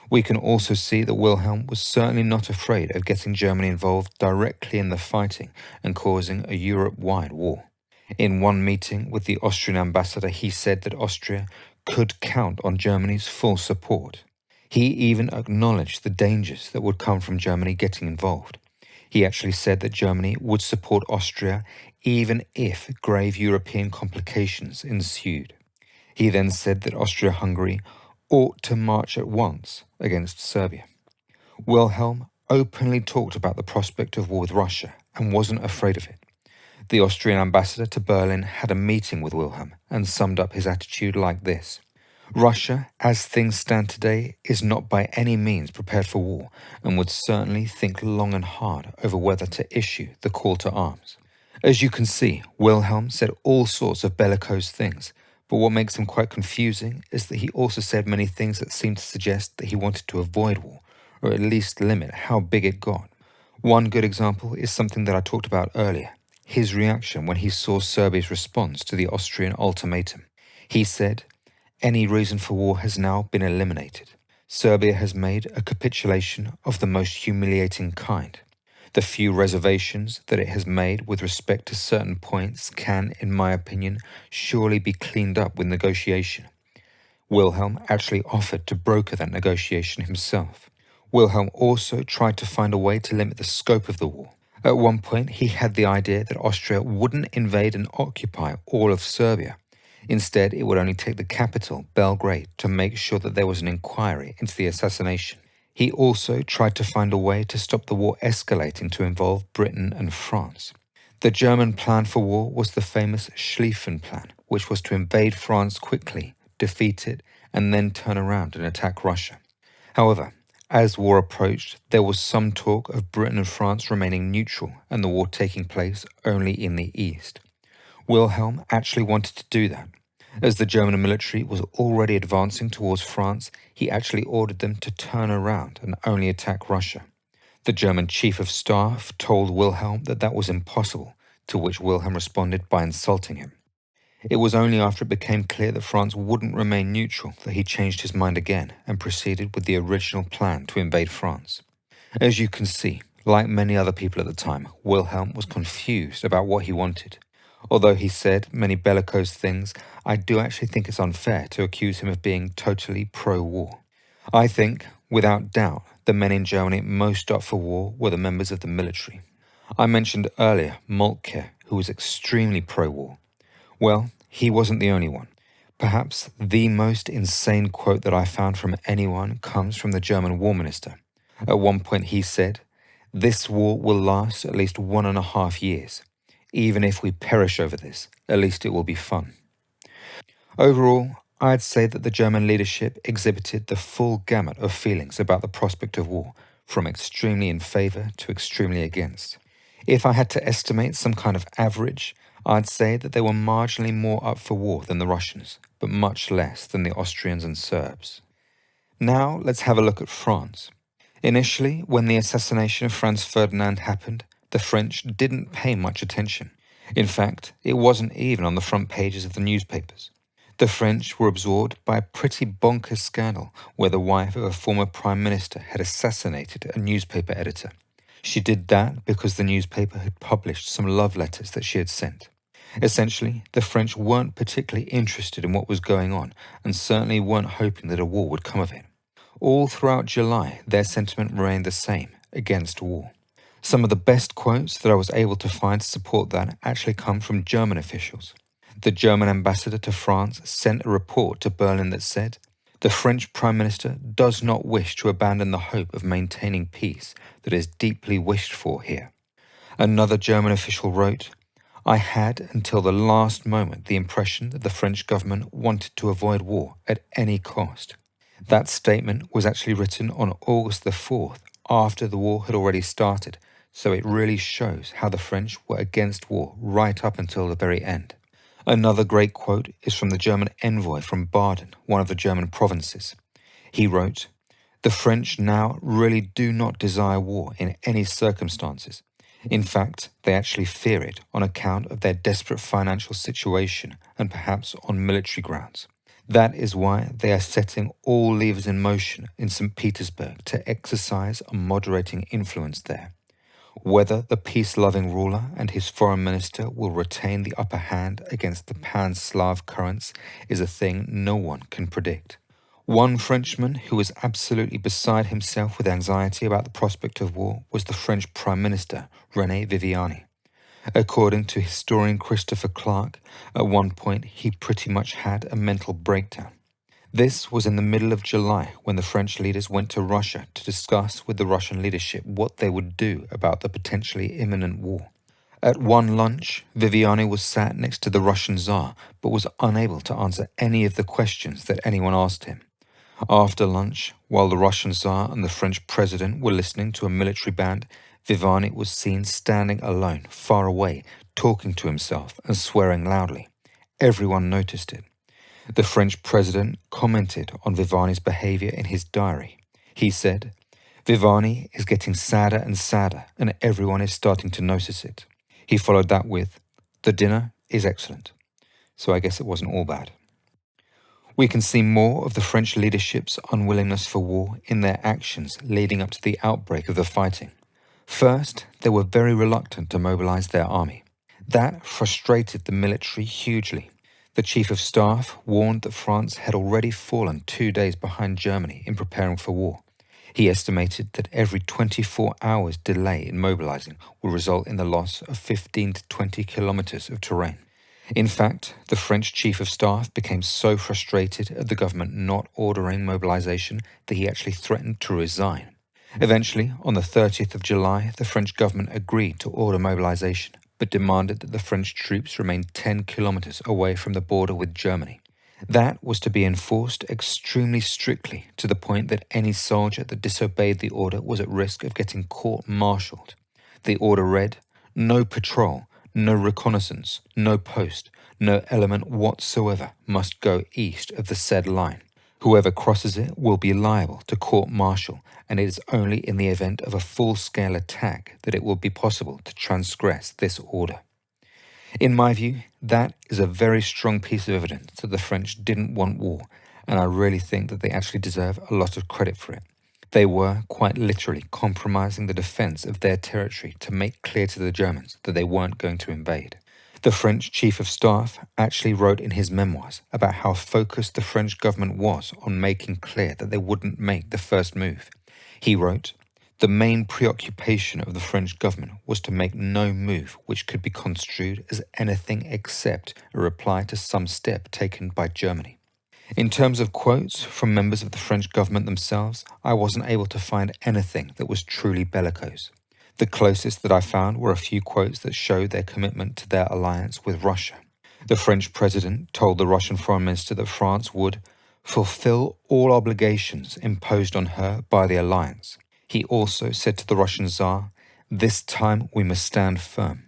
We can also see that Wilhelm was certainly not afraid of getting Germany involved directly in the fighting and causing a Europe-wide war. In one meeting with the Austrian ambassador, he said that Austria could count on Germany's full support. He even acknowledged the dangers that would come from Germany getting involved. He actually said that Germany would support Austria even if grave European complications ensued. He then said that Austria-Hungary ought to march at once against Serbia. Wilhelm openly talked about the prospect of war with Russia and wasn't afraid of it. The Austrian ambassador to Berlin had a meeting with Wilhelm and summed up his attitude like this: Russia, as things stand today, is not by any means prepared for war and would certainly think long and hard over whether to issue the call to arms. As you can see, Wilhelm said all sorts of bellicose things, but what makes him quite confusing is that he also said many things that seem to suggest that he wanted to avoid war, or at least limit how big it got. One good example is something that I talked about earlier, his reaction when he saw Serbia's response to the Austrian ultimatum. He said, "Any reason for war has now been eliminated. Serbia has made a capitulation of the most humiliating kind. The few reservations that it has made with respect to certain points can, in my opinion, surely be cleaned up with negotiation." Wilhelm actually offered to broker that negotiation himself. Wilhelm also tried to find a way to limit the scope of the war. At one point, he had the idea that Austria wouldn't invade and occupy all of Serbia. Instead, it would only take the capital, Belgrade, to make sure that there was an inquiry into the assassination. He also tried to find a way to stop the war escalating to involve Britain and France. The German plan for war was the famous Schlieffen Plan, which was to invade France quickly, defeat it, and then turn around and attack Russia. However, as war approached, there was some talk of Britain and France remaining neutral and the war taking place only in the east. Wilhelm actually wanted to do that. As the German military was already advancing towards France, he actually ordered them to turn around and only attack Russia. The German chief of staff told Wilhelm that that was impossible, to which Wilhelm responded by insulting him. It was only after it became clear that France wouldn't remain neutral that he changed his mind again and proceeded with the original plan to invade France. As you can see, like many other people at the time, Wilhelm was confused about what he wanted. Although he said many bellicose things, I do actually think it's unfair to accuse him of being totally pro-war. I think, without doubt, the men in Germany most up for war were the members of the military. I mentioned earlier Moltke, who was extremely pro-war. Well, he wasn't the only one. Perhaps the most insane quote that I found from anyone comes from the German war minister. At one point he said, "This war will last at least 1.5 years. Even if we perish over this, at least it will be fun." Overall, I'd say that the German leadership exhibited the full gamut of feelings about the prospect of war, from extremely in favour to extremely against. If I had to estimate some kind of average, I'd say that they were marginally more up for war than the Russians, but much less than the Austrians and Serbs. Now let's have a look at France. Initially, when the assassination of Franz Ferdinand happened, the French didn't pay much attention. In fact, it wasn't even on the front pages of the newspapers. The French were absorbed by a pretty bonkers scandal where the wife of a former prime minister had assassinated a newspaper editor. She did that because the newspaper had published some love letters that she had sent. Essentially, the French weren't particularly interested in what was going on and certainly weren't hoping that a war would come of it. All throughout July, their sentiment remained the same, against war. Some of the best quotes that I was able to find to support that actually come from German officials. The German ambassador to France sent a report to Berlin that said, "The French Prime Minister does not wish to abandon the hope of maintaining peace that is deeply wished for here." Another German official wrote, "I had until the last moment the impression that the French government wanted to avoid war at any cost." That statement was actually written on August the 4th, after the war had already started, so it really shows how the French were against war right up until the very end. Another great quote is from the German envoy from Baden, one of the German provinces. He wrote, "The French now really do not desire war in any circumstances. In fact, they actually fear it on account of their desperate financial situation and perhaps on military grounds. That is why they are setting all levers in motion in St. Petersburg to exercise a moderating influence there. Whether the peace-loving ruler and his foreign minister will retain the upper hand against the pan-Slav currents is a thing no one can predict." One Frenchman who was absolutely beside himself with anxiety about the prospect of war was the French Prime Minister, René Viviani. According to historian Christopher Clark, at one point he pretty much had a mental breakdown. This was in the middle of July when the French leaders went to Russia to discuss with the Russian leadership what they would do about the potentially imminent war. At one lunch, Viviani was sat next to the Russian Tsar, but was unable to answer any of the questions that anyone asked him. After lunch, while the Russian Tsar and the French president were listening to a military band, Viviani was seen standing alone, far away, talking to himself and swearing loudly. Everyone noticed it. The French president commented on Viviani's behavior in his diary. He said, "Viviani is getting sadder and sadder, and everyone is starting to notice it." He followed that with, "The dinner is excellent." So I guess it wasn't all bad. We can see more of the French leadership's unwillingness for war in their actions leading up to the outbreak of the fighting. First, they were very reluctant to mobilize their army. That frustrated the military hugely. The Chief of Staff warned that France had already fallen 2 days behind Germany in preparing for war. He estimated that every 24 hours delay in mobilizing will result in the loss of 15 to 20 kilometers of terrain. In fact, the French Chief of Staff became so frustrated at the government not ordering mobilization that he actually threatened to resign. Eventually, on the 30th of July, the French government agreed to order mobilization, but demanded that the French troops remain 10 kilometers away from the border with Germany. That was to be enforced extremely strictly, to the point that any soldier that disobeyed the order was at risk of getting court-martialed. The order read, "No patrol, no reconnaissance, no post, no element whatsoever must go east of the said line. Whoever crosses it will be liable to court-martial, and it is only in the event of a full-scale attack that it will be possible to transgress this order." In my view, that is a very strong piece of evidence that the French didn't want war, and I really think that they actually deserve a lot of credit for it. They were, quite literally, compromising the defense of their territory to make clear to the Germans that they weren't going to invade. The French Chief of Staff actually wrote in his memoirs about how focused the French government was on making clear that they wouldn't make the first move. He wrote, "The main preoccupation of the French government was to make no move which could be construed as anything except a reply to some step taken by Germany." In terms of quotes from members of the French government themselves, I wasn't able to find anything that was truly bellicose. The closest that I found were a few quotes that showed their commitment to their alliance with Russia. The French president told the Russian foreign minister that France would fulfill all obligations imposed on her by the alliance. He also said to the Russian Tsar, "This time we must stand firm."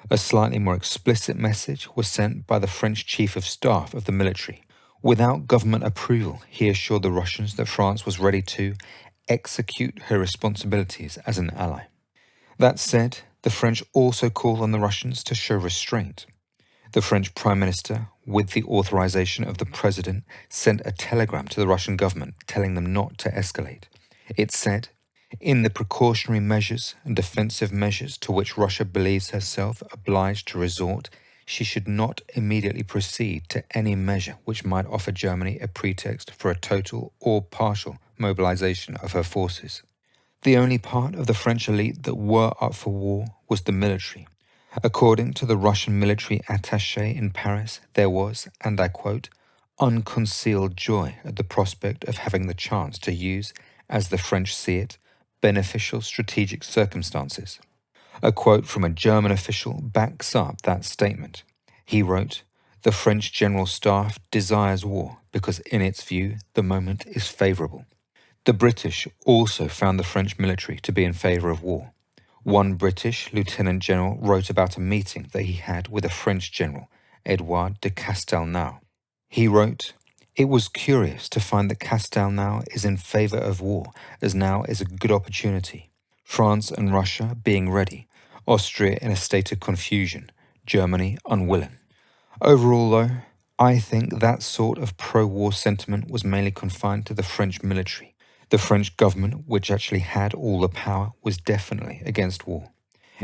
A slightly more explicit message was sent by the French Chief of Staff of the military. Without government approval, he assured the Russians that France was ready to execute her responsibilities as an ally. That said, the French also called on the Russians to show restraint. The French Prime Minister, with the authorization of the President, sent a telegram to the Russian government telling them not to escalate. It said, "In the precautionary measures and defensive measures to which Russia believes herself obliged to resort, she should not immediately proceed to any measure which might offer Germany a pretext for a total or partial mobilization of her forces." The only part of the French elite that were up for war was the military. According to the Russian military attaché in Paris, there was, and I quote, "unconcealed joy at the prospect of having the chance to use, as the French see it, beneficial strategic circumstances." A quote from a German official backs up that statement. He wrote, "The French General Staff desires war because in its view the moment is favourable." The British also found the French military to be in favour of war. One British lieutenant general wrote about a meeting that he had with a French general, Edouard de Castelnau. He wrote, "It was curious to find that Castelnau is in favour of war, as now is a good opportunity. France and Russia being ready, Austria in a state of confusion, Germany unwilling." Overall, though, I think that sort of pro-war sentiment was mainly confined to the French military. The French government, which actually had all the power, was definitely against war.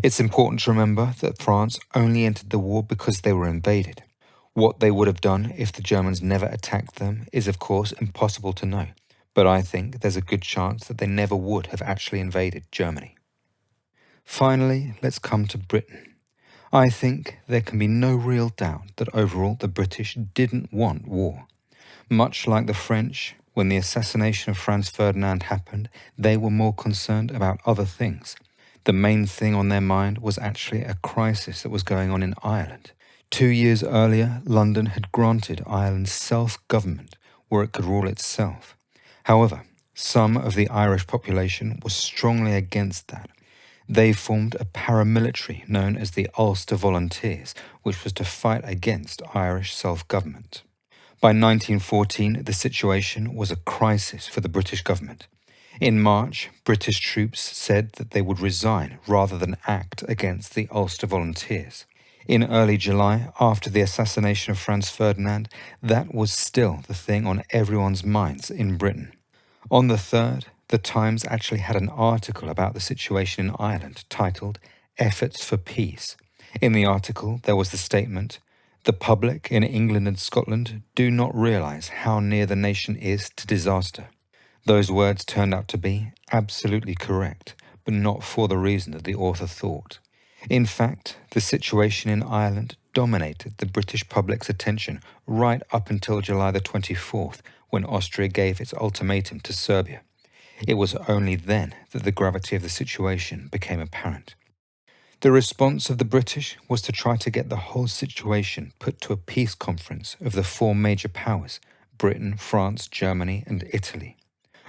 It's important to remember that France only entered the war because they were invaded. What they would have done if the Germans never attacked them is of course impossible to know, but I think there's a good chance that they never would have actually invaded Germany. Finally, let's come to Britain. I think there can be no real doubt that overall the British didn't want war. Much like the French, when the assassination of Franz Ferdinand happened, they were more concerned about other things. The main thing on their mind was actually a crisis that was going on in Ireland. 2 years earlier, London had granted Ireland self-government, where it could rule itself. However, some of the Irish population was strongly against that. They formed a paramilitary known as the Ulster Volunteers, which was to fight against Irish self-government. By 1914, the situation was a crisis for the British government. In March, British troops said that they would resign rather than act against the Ulster Volunteers. In early July, after the assassination of Franz Ferdinand, that was still the thing on everyone's minds in Britain. On the 3rd, the Times actually had an article about the situation in Ireland titled "Efforts for Peace." In the article, there was the statement, "The public in England and Scotland do not realise how near the nation is to disaster." Those words turned out to be absolutely correct, but not for the reason that the author thought. In fact, the situation in Ireland dominated the British public's attention right up until July the 24th, when Austria gave its ultimatum to Serbia. It was only then that the gravity of the situation became apparent. The response of the British was to try to get the whole situation put to a peace conference of the 4 major powers, Britain, France, Germany, and Italy.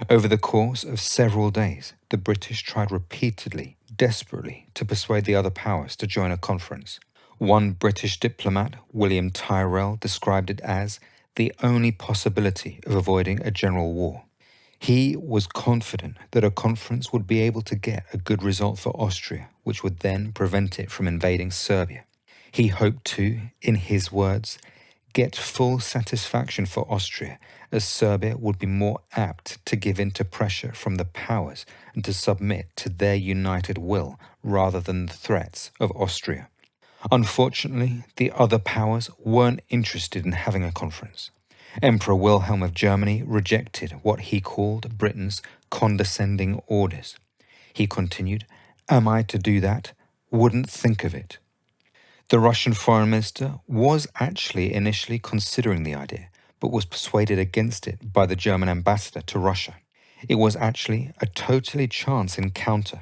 Over the course of several days, the British tried repeatedly, desperately, to persuade the other powers to join a conference. One British diplomat, William Tyrrell, described it as the only possibility of avoiding a general war. He was confident that a conference would be able to get a good result for Austria, which would then prevent it from invading Serbia. He hoped to, in his words, get full satisfaction for Austria, as Serbia would be more apt to give in to pressure from the powers and to submit to their united will rather than the threats of Austria. Unfortunately, the other powers weren't interested in having a conference. Emperor Wilhelm of Germany rejected what he called Britain's condescending orders. He continued, "Am I to do that? Wouldn't think of it." The Russian foreign minister was actually initially considering the idea, but was persuaded against it by the German ambassador to Russia. It was actually a totally chance encounter.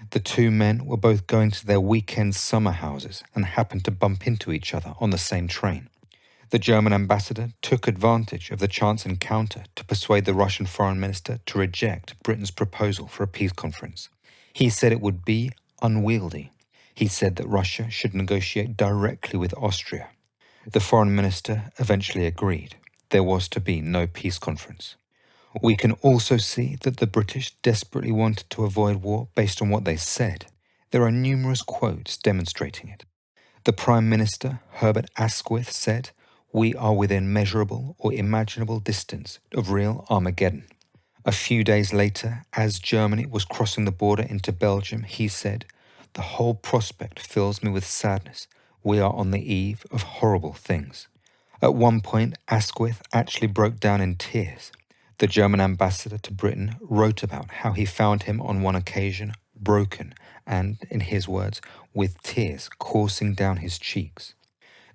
The 2 men were both going to their weekend summer houses and happened to bump into each other on the same train. The German ambassador took advantage of the chance encounter to persuade the Russian foreign minister to reject Britain's proposal for a peace conference. He said it would be unwieldy. He said that Russia should negotiate directly with Austria. The foreign minister eventually agreed. There was to be no peace conference. We can also see that the British desperately wanted to avoid war based on what they said. There are numerous quotes demonstrating it. The Prime Minister, Herbert Asquith, said, "We are within measurable or imaginable distance of real Armageddon." A few days later, as Germany was crossing the border into Belgium, he said, "The whole prospect fills me with sadness. We are on the eve of horrible things." At one point, Asquith actually broke down in tears. The German ambassador to Britain wrote about how he found him on one occasion broken and, in his words, with tears coursing down his cheeks.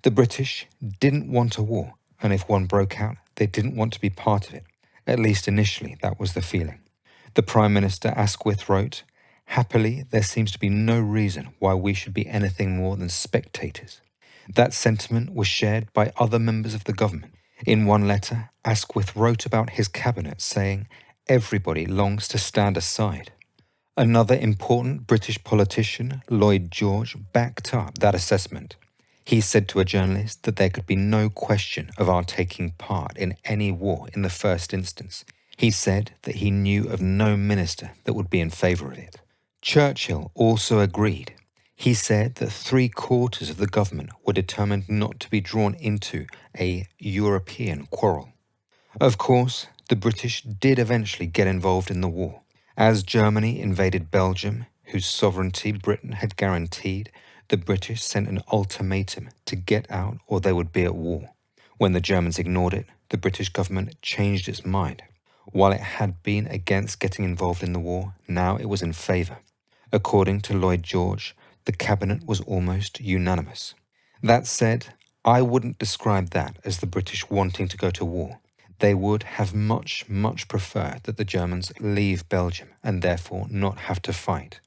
The British didn't want a war, and if one broke out, they didn't want to be part of it. At least initially, that was the feeling. The Prime Minister Asquith wrote, "Happily, there seems to be no reason why we should be anything more than spectators." That sentiment was shared by other members of the government. In one letter, Asquith wrote about his cabinet saying, "Everybody longs to stand aside." Another important British politician, Lloyd George, backed up that assessment. He said to a journalist that there could be no question of our taking part in any war in the first instance. He said that he knew of no minister that would be in favour of it. Churchill also agreed. He said that 3/4 of the government were determined not to be drawn into a European quarrel. Of course, the British did eventually get involved in the war. As Germany invaded Belgium, whose sovereignty Britain had guaranteed, the British sent an ultimatum to get out or they would be at war. When the Germans ignored it, the British government changed its mind. While it had been against getting involved in the war, now it was in favour. According to Lloyd George, the cabinet was almost unanimous. That said, I wouldn't describe that as the British wanting to go to war. They would have much, much preferred that the Germans leave Belgium and therefore not have to fight.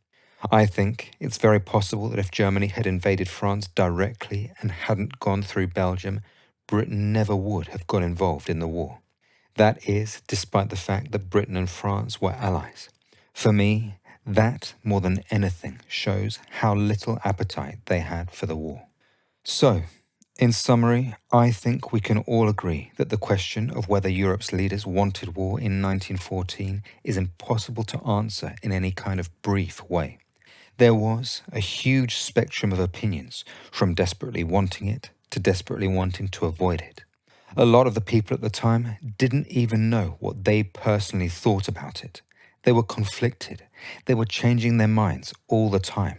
I think it's very possible that if Germany had invaded France directly and hadn't gone through Belgium, Britain never would have got involved in the war. That is, despite the fact that Britain and France were allies. For me, that, more than anything, shows how little appetite they had for the war. So, in summary, I think we can all agree that the question of whether Europe's leaders wanted war in 1914 is impossible to answer in any kind of brief way. There was a huge spectrum of opinions, from desperately wanting it to desperately wanting to avoid it. A lot of the people at the time didn't even know what they personally thought about it. They were conflicted. They were changing their minds all the time.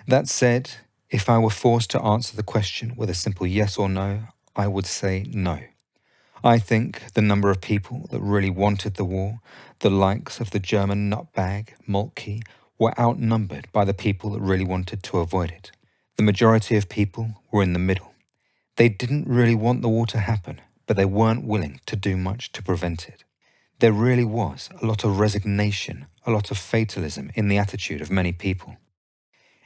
That said, if I were forced to answer the question with a simple yes or no, I would say no. I think the number of people that really wanted the war, the likes of the German nutbag, Moltke, were outnumbered by the people that really wanted to avoid it. The majority of people were in the middle. They didn't really want the war to happen, but they weren't willing to do much to prevent it. There really was a lot of resignation, a lot of fatalism in the attitude of many people.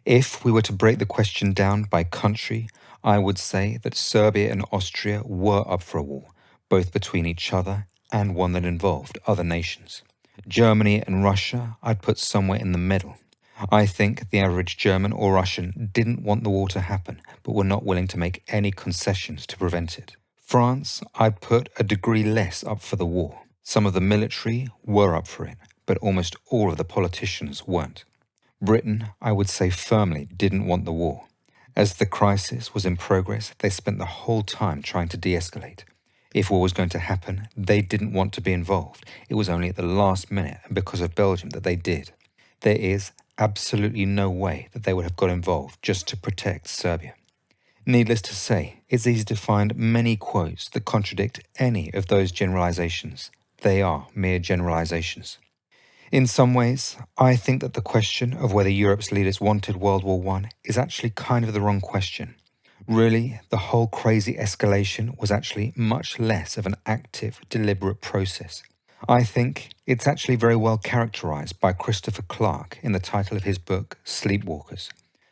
If we were to break the question down by country, I would say that Serbia and Austria were up for a war, both between each other and one that involved other nations. Germany and Russia I'd put somewhere in the middle. I think the average German or Russian didn't want the war to happen, but were not willing to make any concessions to prevent it. France I'd put a degree less up for the war. Some of the military were up for it, but almost all of the politicians weren't. Britain, I would say firmly, didn't want the war. As the crisis was in progress, they spent the whole time trying to de-escalate. If war was going to happen, they didn't want to be involved. It was only at the last minute and because of Belgium that they did. There is absolutely no way that they would have got involved just to protect Serbia. Needless to say, it's easy to find many quotes that contradict any of those generalizations. They are mere generalizations. In some ways, I think that the question of whether Europe's leaders wanted World War I is actually kind of the wrong question. Really, the whole crazy escalation was actually much less of an active, deliberate process. I think it's actually very well characterized by Christopher Clark in the title of his book, Sleepwalkers.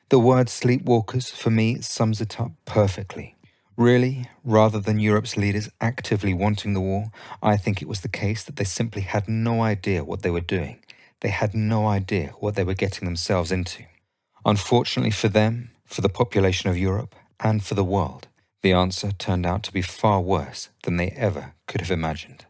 The word sleepwalkers, for me, sums it up perfectly. Really, rather than Europe's leaders actively wanting the war, I think it was the case that they simply had no idea what they were doing. They had no idea what they were getting themselves into. Unfortunately for them, for the population of Europe, and for the world, the answer turned out to be far worse than they ever could have imagined.